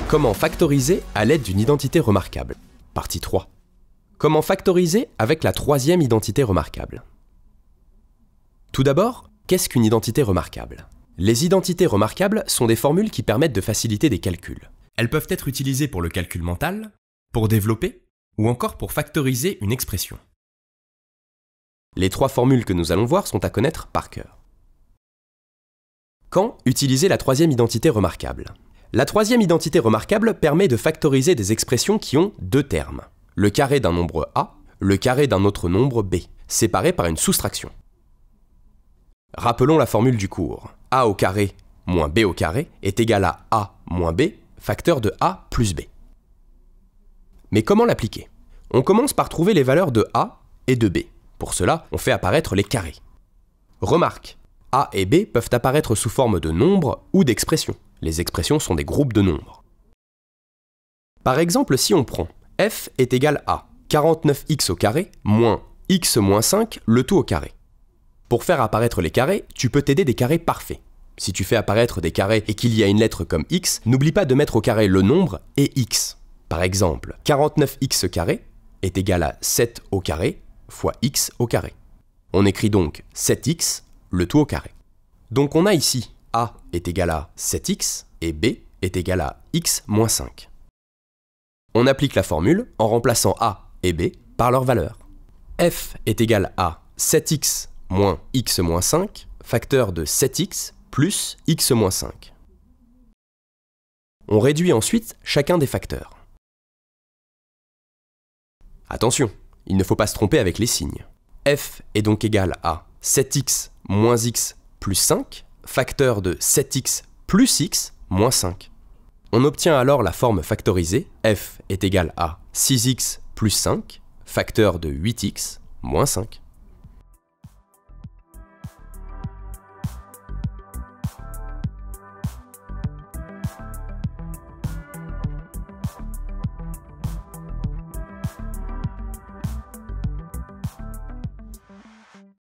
Comment factoriser à l'aide d'une identité remarquable? Partie 3. Comment factoriser avec la troisième identité remarquable? Tout d'abord, qu'est-ce qu'une identité remarquable? Les identités remarquables sont des formules qui permettent de faciliter des calculs. Elles peuvent être utilisées pour le calcul mental, pour développer, ou encore pour factoriser une expression. Les trois formules que nous allons voir sont à connaître par cœur. Quand utiliser la troisième identité remarquable? La troisième identité remarquable permet de factoriser des expressions qui ont deux termes. Le carré d'un nombre a, le carré d'un autre nombre b, séparés par une soustraction. Rappelons la formule du cours. A au carré moins b au carré est égal à a moins b, facteur de a plus b. Mais comment l'appliquer? On commence par trouver les valeurs de a et de b. Pour cela, on fait apparaître les carrés. Remarque, a et b peuvent apparaître sous forme de nombres ou d'expressions. Les expressions sont des groupes de nombres. Par exemple, si on prend f est égal à 49x au carré moins x moins 5, le tout au carré. Pour faire apparaître les carrés, tu peux t'aider des carrés parfaits. Si tu fais apparaître des carrés et qu'il y a une lettre comme x, n'oublie pas de mettre au carré le nombre et x. Par exemple, 49x au carré est égal à 7 au carré fois x au carré. On écrit donc 7x, le tout au carré. Donc on a ici a est égal à 7x et b est égal à x moins 5. On applique la formule en remplaçant a et b par leurs valeurs. F est égal à 7x moins x moins 5, facteur de 7x plus x moins 5. On réduit ensuite chacun des facteurs. Attention, il ne faut pas se tromper avec les signes. F est donc égal à 7x moins x plus 5, facteur de 7x plus x moins 5. On obtient alors la forme factorisée, f est égal à 6x plus 5, facteur de 8x moins 5.